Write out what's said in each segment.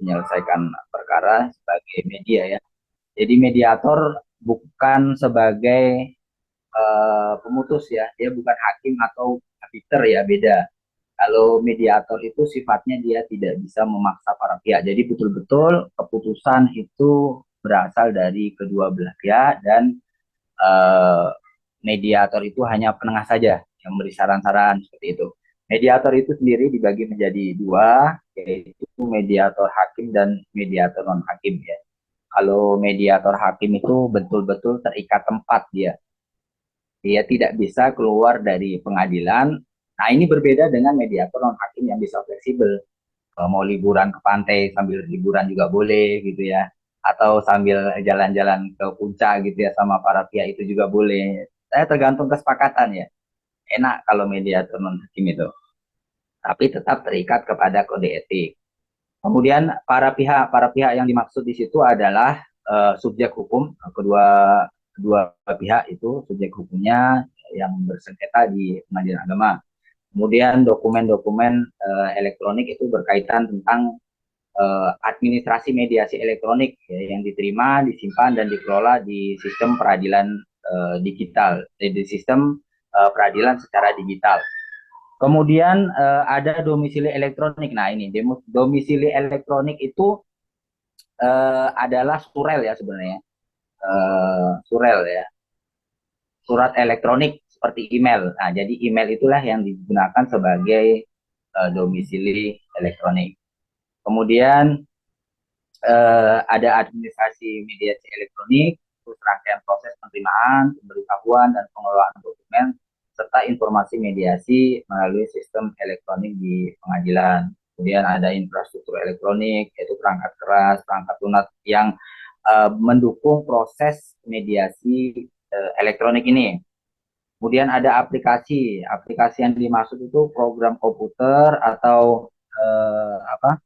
menyelesaikan perkara sebagai media ya. Jadi mediator bukan sebagai pemutus ya, dia bukan hakim atau arbiter ya, beda. Kalau mediator itu sifatnya dia tidak bisa memaksa para pihak. Jadi betul-betul keputusan itu berasal dari kedua belah pihak dan eh, mediator itu hanya penengah saja yang memberi saran-saran seperti itu. Mediator itu sendiri dibagi menjadi dua, yaitu mediator hakim dan mediator non hakim ya. Kalau mediator hakim itu betul-betul terikat tempat dia. Dia tidak bisa keluar dari pengadilan. Nah, ini berbeda dengan mediator non hakim yang bisa fleksibel. Mau liburan ke pantai sambil liburan juga boleh gitu ya. Atau sambil jalan-jalan ke puncak gitu ya sama para pihak itu juga boleh. Saya tergantung kesepakatan ya. Enak kalau mediator non hakim itu. Tapi tetap terikat kepada kode etik. Kemudian para pihak yang dimaksud di situ adalah subjek hukum, kedua kedua pihak itu subjek hukumnya yang bersengketa di pengadilan agama. Kemudian dokumen-dokumen elektronik itu berkaitan tentang administrasi mediasi elektronik ya, yang diterima, disimpan dan dikelola di sistem peradilan digital, di sistem peradilan secara digital. Kemudian ada domisili elektronik. Nah ini domisili elektronik itu adalah surel ya sebenarnya. Surel ya, surat elektronik seperti email. Nah jadi email itulah yang digunakan sebagai domisili elektronik. Kemudian ada administrasi mediasi elektronik, terus rangkaian proses penerimaan, pemberitahuan dan pengelolaan dokumen serta informasi mediasi melalui sistem elektronik di pengadilan. Kemudian ada infrastruktur elektronik, yaitu perangkat keras, perangkat lunak yang mendukung proses mediasi elektronik ini. Kemudian ada aplikasi yang dimaksud itu program komputer atau apa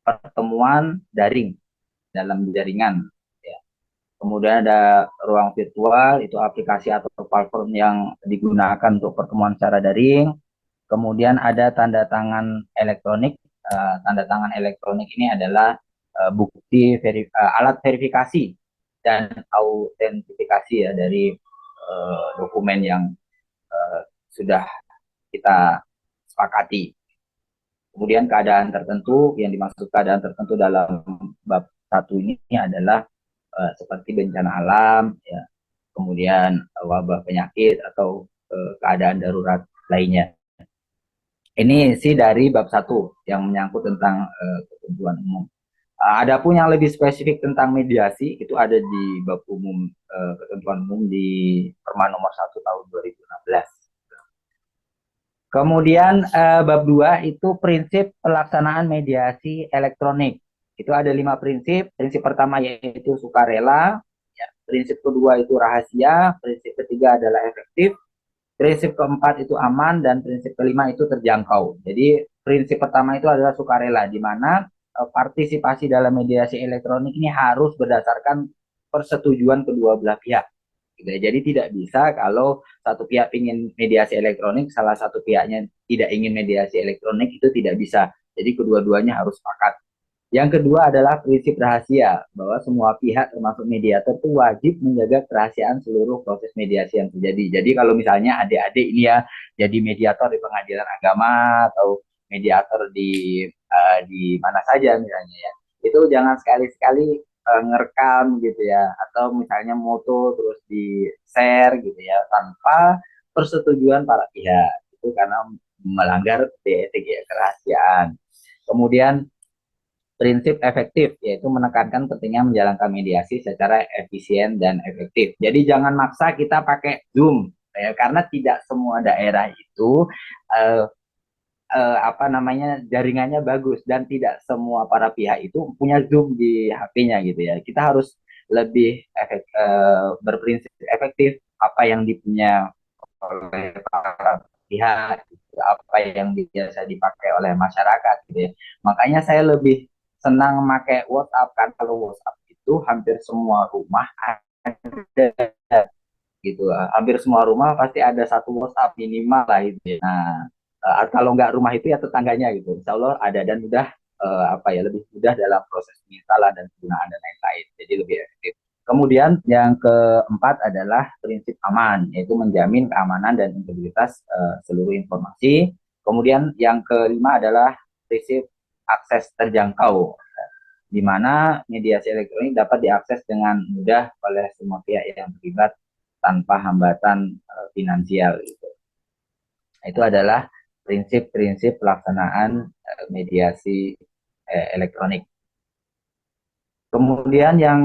pertemuan daring dalam jaringan. Ya. Kemudian ada ruang virtual, itu aplikasi atau platform yang digunakan untuk pertemuan secara daring. Kemudian ada tanda tangan elektronik. Tanda tangan elektronik ini adalah alat verifikasi dan autentifikasi ya dari dokumen yang sudah kita sepakati. Kemudian keadaan tertentu, yang dimaksud keadaan tertentu dalam bab satu ini adalah seperti bencana alam, ya, kemudian wabah penyakit atau keadaan darurat lainnya. Ini sih dari bab satu yang menyangkut tentang ketentuan umum. Adapun yang lebih spesifik tentang mediasi itu ada di bab umum ketentuan umum di Perma nomor 1 tahun 2016. Kemudian bab 2 itu prinsip pelaksanaan mediasi elektronik. Itu ada 5 prinsip. Prinsip pertama yaitu sukarela, ya. Prinsip kedua itu rahasia, prinsip ketiga adalah efektif, prinsip keempat itu aman, dan prinsip kelima itu terjangkau. Jadi prinsip pertama itu adalah sukarela, di mana partisipasi dalam mediasi elektronik ini harus berdasarkan persetujuan kedua belah pihak. Gitu ya. Jadi tidak bisa kalau satu pihak ingin mediasi elektronik, salah satu pihaknya tidak ingin mediasi elektronik, itu tidak bisa. Jadi kedua-duanya harus sepakat. Yang kedua adalah prinsip rahasia, bahwa semua pihak termasuk mediator itu wajib menjaga kerahasiaan seluruh proses mediasi yang terjadi. Jadi kalau misalnya adik-adik ini ya jadi mediator di pengadilan agama atau mediator di mana saja misalnya ya, itu jangan sekali-sekali ngerekam gitu ya, atau misalnya moto terus di share gitu ya tanpa persetujuan para pihak, itu karena melanggar etik ya, kerahasiaan. Kemudian prinsip efektif, yaitu menekankan pentingnya menjalankan mediasi secara efisien dan efektif. Jadi jangan maksa kita pakai Zoom, ya, karena tidak semua daerah itu uh, apa namanya jaringannya bagus dan tidak semua para pihak itu punya Zoom di HP-nya gitu ya. Kita harus lebih berprinsip efektif apa yang dipunya oleh para pihak, gitu, apa yang biasa dipakai oleh masyarakat gitu ya. Makanya saya lebih senang memakai WhatsApp, kan kalau WhatsApp itu hampir semua rumah ada gitu. Hampir semua rumah pasti ada satu WhatsApp minimal lah itu ya. Nah, Kalau nggak rumah itu ya tetangganya gitu. Insya Allah ada dan mudah apa ya lebih mudah dalam proses penginstalan dan penggunaan dan lain-lain. Jadi lebih efektif. Kemudian yang keempat adalah prinsip aman, yaitu menjamin keamanan dan integritas seluruh informasi. Kemudian yang kelima adalah prinsip akses terjangkau, di mana mediasi elektronik dapat diakses dengan mudah oleh semua pihak yang terlibat tanpa hambatan finansial. Gitu. Itu adalah prinsip-prinsip pelaksanaan mediasi elektronik. Kemudian yang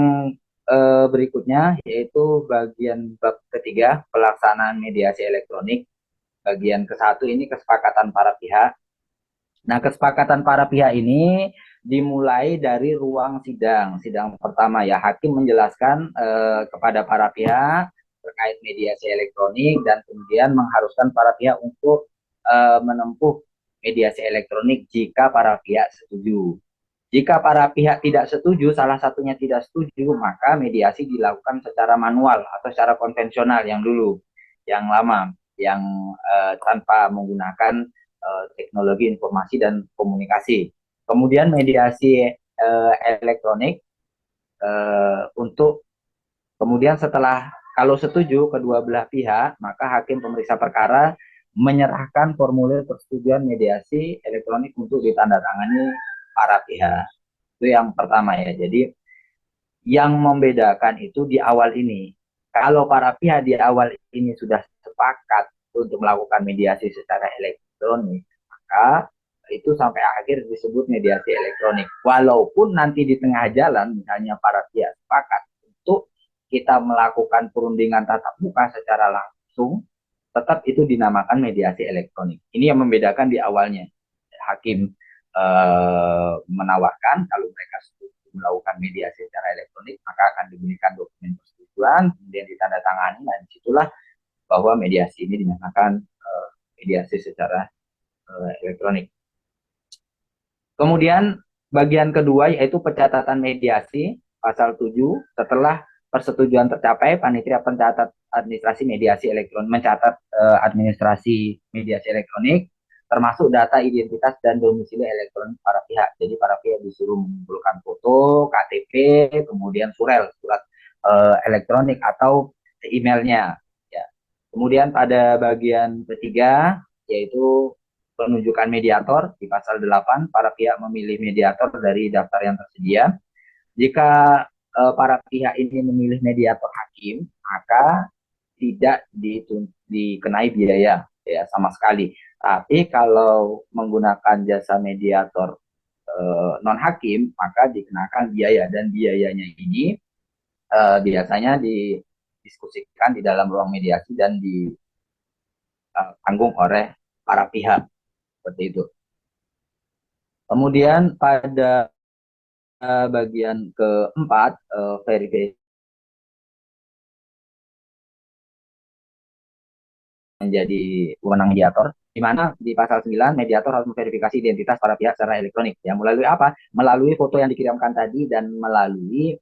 berikutnya yaitu bagian bab ketiga, pelaksanaan mediasi elektronik. Bagian ke satu ini kesepakatan para pihak. Nah, kesepakatan para pihak ini dimulai dari ruang sidang. Sidang pertama ya, hakim menjelaskan kepada para pihak terkait mediasi elektronik dan kemudian mengharuskan para pihak untuk menempuh mediasi elektronik jika para pihak setuju. Jika para pihak tidak setuju, salah satunya tidak setuju, maka mediasi dilakukan secara manual atau secara konvensional yang dulu, yang lama, yang tanpa menggunakan teknologi informasi dan komunikasi. Kemudian mediasi elektronik untuk kemudian setelah kalau setuju kedua belah pihak, maka hakim pemeriksa perkara menyerahkan formulir persetujuan mediasi elektronik untuk ditandatangani para pihak. Itu yang pertama ya. Jadi yang membedakan itu di awal ini. Kalau para pihak di awal ini sudah sepakat untuk melakukan mediasi secara elektronik, maka itu sampai akhir disebut mediasi elektronik. Walaupun nanti di tengah jalan, misalnya para pihak sepakat untuk kita melakukan perundingan tatap muka secara langsung, tetap itu dinamakan mediasi elektronik. Ini yang membedakan di awalnya. Hakim menawarkan kalau mereka melakukan mediasi secara elektronik, maka akan diberikan dokumen persetujuan, kemudian ditandatangani, dan disitulah bahwa mediasi ini dinyatakan mediasi secara elektronik. Kemudian bagian kedua yaitu pencatatan mediasi, pasal 7, setelah persetujuan tercapai, panitia pencatat administrasi mediasi elektronik mencatat administrasi mediasi elektronik, termasuk data identitas dan domisili elektronik para pihak. Jadi para pihak disuruh mengumpulkan foto, KTP, kemudian surat elektronik atau emailnya. Ya. Kemudian pada bagian ketiga yaitu penunjukan mediator di pasal 8, para pihak memilih mediator dari daftar yang tersedia. Jika para pihak ini memilih mediator hakim, maka tidak dikenai biaya ya sama sekali. Tapi kalau menggunakan jasa mediator non hakim, maka dikenakan biaya dan biayanya ini biasanya didiskusikan di dalam ruang mediasi dan ditanggung oleh para pihak seperti itu. Kemudian pada bagian keempat, verifikasi menjadi wewenang mediator, di mana di pasal 9 mediator harus memverifikasi identitas para pihak secara elektronik. Ya, melalui apa? Melalui foto yang dikirimkan tadi dan melalui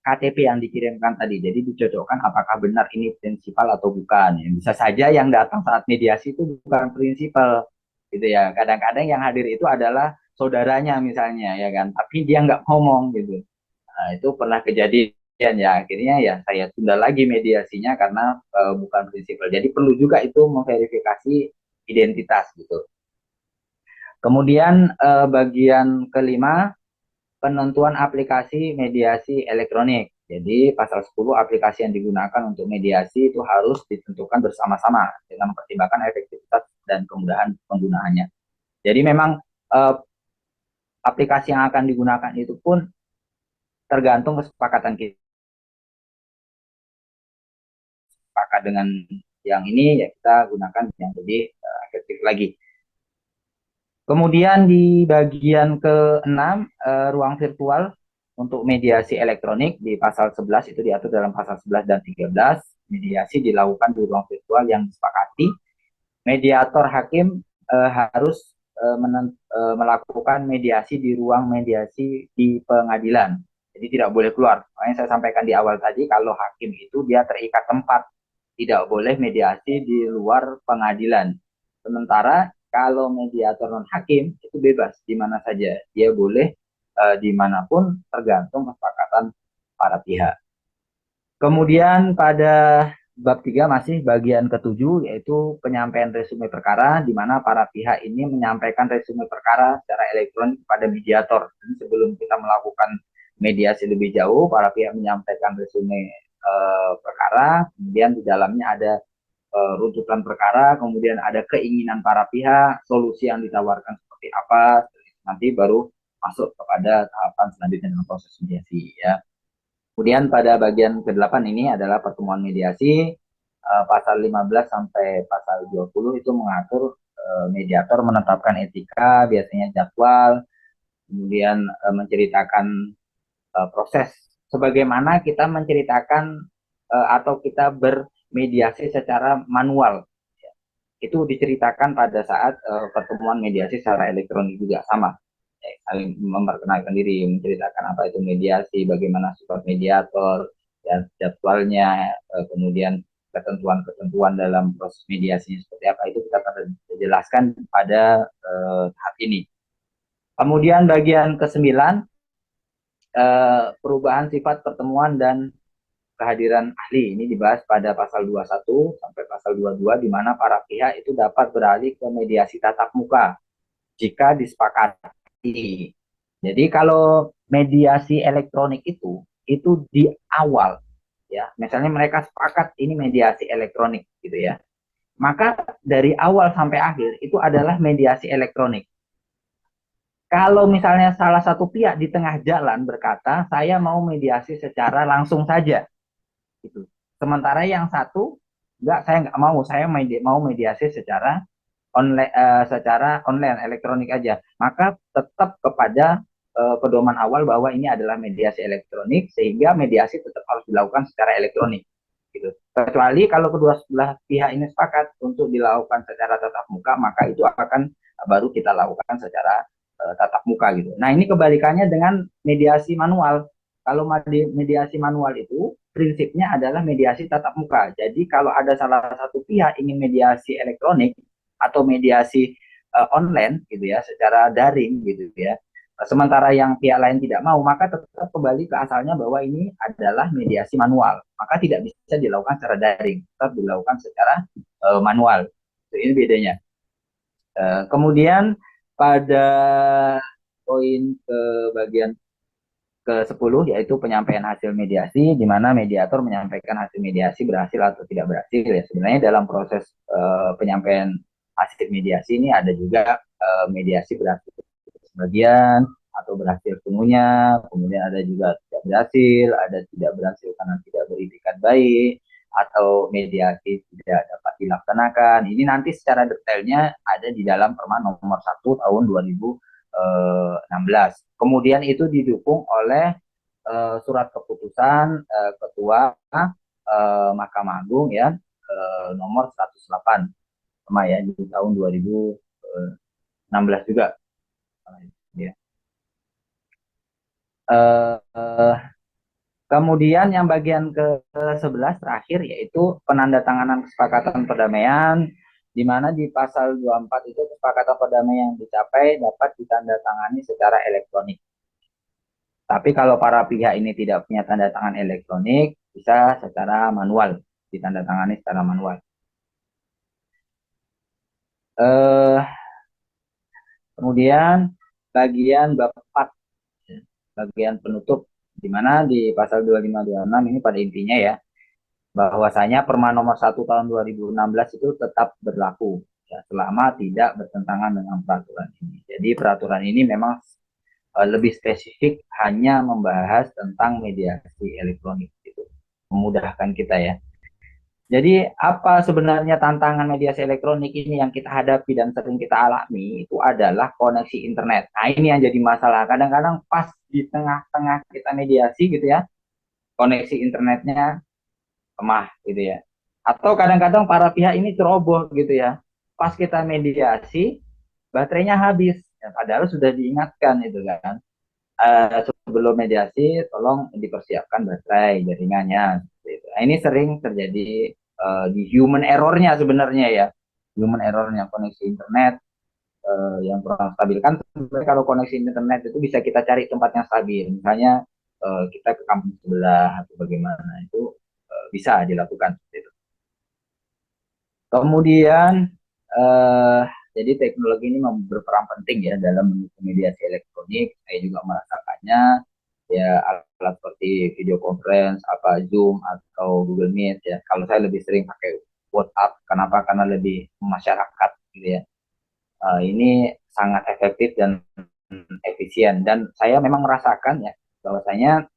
KTP yang dikirimkan tadi. Jadi dicocokkan apakah benar ini prinsipal atau bukan. Ya, bisa saja yang datang saat mediasi itu bukan prinsipal, gitu ya. Kadang-kadang yang hadir itu adalah saudaranya misalnya, ya kan. Tapi dia nggak ngomong gitu. Nah, itu pernah kejadian ya. Akhirnya ya saya tunda lagi mediasinya karena bukan prinsipal. Jadi perlu juga itu memverifikasi identitas gitu. Kemudian bagian kelima, penentuan aplikasi mediasi elektronik. Jadi pasal 10, aplikasi yang digunakan untuk mediasi itu harus ditentukan bersama-sama dengan mempertimbangkan efektivitas dan kemudahan penggunaannya. Jadi memang aplikasi yang akan digunakan itu pun tergantung kesepakatan kita. Sepakat dengan yang ini ya kita gunakan yang lebih efektif lagi. Kemudian di bagian ke-6, ruang virtual untuk mediasi elektronik di pasal 11 itu diatur dalam pasal 11 dan 13. Mediasi dilakukan di ruang virtual yang disepakati. Mediator hakim harus melakukan mediasi di ruang mediasi di pengadilan. Jadi tidak boleh keluar. Makanya saya sampaikan di awal tadi kalau hakim itu dia terikat tempat, tidak boleh mediasi di luar pengadilan. Sementara kalau mediator non hakim itu bebas di mana saja, dia boleh dimanapun tergantung kesepakatan para pihak. Kemudian pada bab 3 masih bagian ketujuh yaitu penyampaian resume perkara di mana para pihak ini menyampaikan resume perkara secara elektronik kepada mediator. Jadi sebelum kita melakukan mediasi lebih jauh, para pihak menyampaikan resume perkara, kemudian di dalamnya ada runtutan perkara, kemudian ada keinginan para pihak, solusi yang ditawarkan seperti apa, nanti baru masuk kepada tahapan selanjutnya dalam proses mediasi ya. Kemudian pada bagian ke-8 ini adalah pertemuan mediasi. Pasal 15 sampai pasal 20 itu mengatur mediator menetapkan etika, biasanya jadwal, kemudian menceritakan proses sebagaimana kita menceritakan atau kita bermediasi secara manual. Itu diceritakan pada saat pertemuan mediasi secara elektronik juga sama. Saling memperkenalkan diri, menceritakan apa itu mediasi, bagaimana sifat mediator, dan jadwalnya, kemudian ketentuan-ketentuan dalam proses mediasi seperti apa itu kita jelaskan pada tahap ini. Kemudian bagian ke-9 perubahan sifat pertemuan dan kehadiran ahli ini dibahas pada pasal 21 sampai pasal 22 di mana para pihak itu dapat beralih ke mediasi tatap muka jika disepakati. Jadi kalau mediasi elektronik itu di awal ya, misalnya mereka sepakat ini mediasi elektronik gitu ya. Maka dari awal sampai akhir itu adalah mediasi elektronik. Kalau misalnya salah satu pihak di tengah jalan berkata, saya mau mediasi secara langsung saja, gitu. Sementara yang satu, enggak, saya nggak mau, saya mau mediasi secara online elektronik aja, maka tetap kepada pedoman awal bahwa ini adalah mediasi elektronik sehingga mediasi tetap harus dilakukan secara elektronik gitu. Kecuali kalau kedua belah pihak ini sepakat untuk dilakukan secara tatap muka, maka itu akan baru kita lakukan secara tatap muka gitu. Nah, ini kebalikannya dengan mediasi manual. Kalau mediasi manual itu prinsipnya adalah mediasi tatap muka. Jadi kalau ada salah satu pihak ingin mediasi elektronik atau mediasi online gitu ya, secara daring gitu ya. Sementara yang pihak lain tidak mau, maka tetap kembali ke asalnya bahwa ini adalah mediasi manual. Maka tidak bisa dilakukan secara daring, tetap dilakukan secara manual. Ini bedanya. Kemudian pada poin ke bagian ke-10 yaitu penyampaian hasil mediasi, di mana mediator menyampaikan hasil mediasi berhasil atau tidak berhasil ya. Sebenarnya dalam proses penyampaian hasil mediasi ini ada juga mediasi berhasil sebagian atau berhasil sepenuhnya, kemudian ada juga tidak berhasil, ada tidak berhasil karena tidak beritikat baik, atau mediasi tidak dapat dilaksanakan. Ini nanti secara detailnya ada di dalam Perma nomor 1 tahun 2016. Kemudian itu didukung oleh surat keputusan Ketua Mahkamah Agung ya nomor 108 sama ya di tahun 2016 juga. Ya. Kemudian yang bagian ke-11 terakhir yaitu penandatanganan kesepakatan perdamaian, di mana di pasal 24 itu kesepakatan perdamaian yang dicapai dapat ditandatangani secara elektronik. Tapi kalau para pihak ini tidak punya tanda tangan elektronik, bisa secara manual, ditandatangani secara manual. Kemudian bagian bab 4, bagian penutup, di mana di pasal 2526 ini pada intinya ya, bahwasanya Perma nomor 1 tahun 2016 itu tetap berlaku ya, selama tidak bertentangan dengan peraturan ini. Jadi peraturan ini memang lebih spesifik hanya membahas tentang mediasi elektronik gitu. Memudahkan kita ya. Jadi apa sebenarnya tantangan mediasi elektronik ini yang kita hadapi dan sering kita alami itu adalah koneksi internet. Nah, ini yang jadi masalah. Kadang-kadang pas di tengah-tengah kita mediasi gitu ya, koneksi internetnya lemah gitu ya. Atau kadang-kadang para pihak ini ceroboh gitu ya. Pas kita mediasi, baterainya habis. Ya, padahal sudah diingatkan itu kan. Sebelum mediasi, tolong dipersiapkan baterai jaringannya. Gitu. Nah, ini sering terjadi di human errornya sebenarnya ya, human errornya koneksi internet yang kurang stabil kan. Kalau koneksi internet itu bisa kita cari tempat yang stabil, misalnya kita ke kampung sebelah atau bagaimana, itu bisa dilakukan seperti itu. Kemudian eh, jadi teknologi ini berperan penting ya dalam mendukung mediasi elektronik. Saya juga merasakannya ya, alat seperti video conference, apa Zoom atau Google Meet ya. Kalau saya lebih sering pakai WhatsApp, kenapa? Karena lebih masyarakat gitu ya. Ini sangat efektif dan efisien, dan saya memang merasakan ya bahwasanya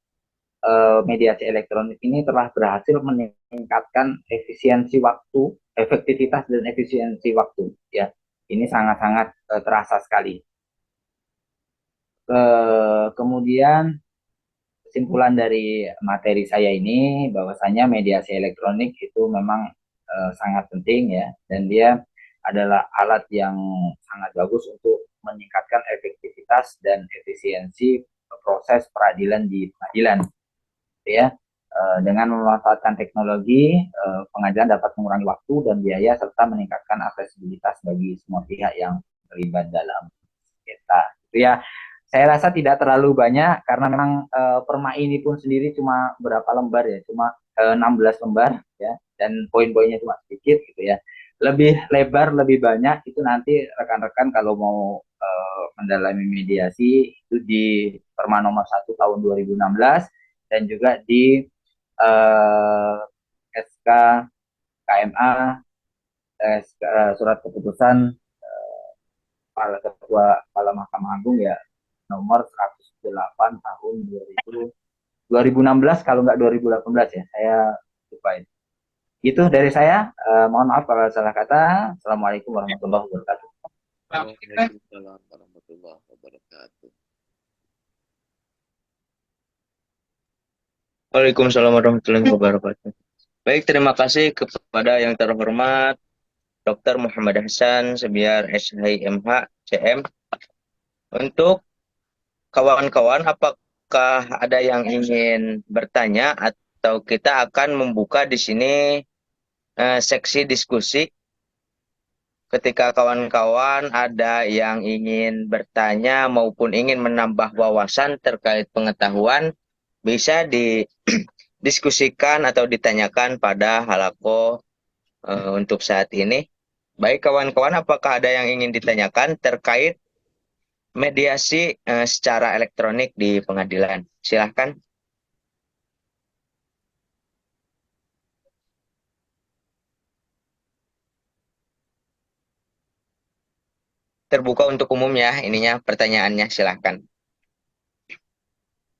mediasi elektronik ini telah berhasil meningkatkan efisiensi waktu, efektivitas dan efisiensi waktu ya. Ini sangat-sangat terasa sekali. Kemudian kesimpulan dari materi saya ini bahwasanya mediasi elektronik itu memang sangat penting ya, dan dia adalah alat yang sangat bagus untuk meningkatkan efektivitas dan efisiensi proses peradilan di pengadilan ya. Dengan memanfaatkan teknologi, pengadilan dapat mengurangi waktu dan biaya serta meningkatkan aksesibilitas bagi semua pihak yang terlibat dalam sengketa. Itu ya. Saya rasa tidak terlalu banyak karena memang perma ini pun sendiri cuma berapa lembar ya, cuma 16 lembar ya, dan poin-poinnya cuma sedikit gitu ya. Lebih lebar, lebih banyak itu nanti rekan-rekan kalau mau mendalami mediasi itu di Perma nomor 1 tahun 2016, dan juga di SK KMA, surat keputusan Kepala Ketua Kepala Mahkamah Agung ya, nomor 108 tahun 2016, kalau nggak 2018 ya, saya lupa itu. Itu dari saya. Mohon maaf kalau salah kata. Assalamualaikum warahmatullahi wabarakatuh. Waalaikumsalam warahmatullahi wabarakatuh. Waalaikumsalam warahmatullahi wabarakatuh. Baik, terima kasih kepada yang terhormat Dr. Muhammad Hasan, Sebiar SHIMH CM. Untuk kawan-kawan, apakah ada yang ingin bertanya atau kita akan membuka di sini seksi diskusi? Ketika kawan-kawan ada yang ingin bertanya maupun ingin menambah wawasan terkait pengetahuan, bisa didiskusikan atau ditanyakan pada halako untuk saat ini. Baik kawan-kawan, apakah ada yang ingin ditanyakan terkait mediasi secara elektronik di pengadilan? Silahkan. Terbuka untuk umum ya, ininya pertanyaannya, silahkan.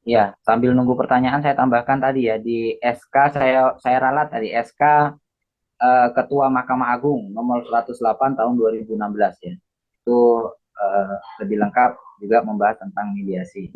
Ya, sambil nunggu pertanyaan saya tambahkan tadi ya, di SK saya ralat tadi SK Ketua Mahkamah Agung nomor 108 tahun 2016 ya. Itu lebih lengkap juga membahas tentang mediasi.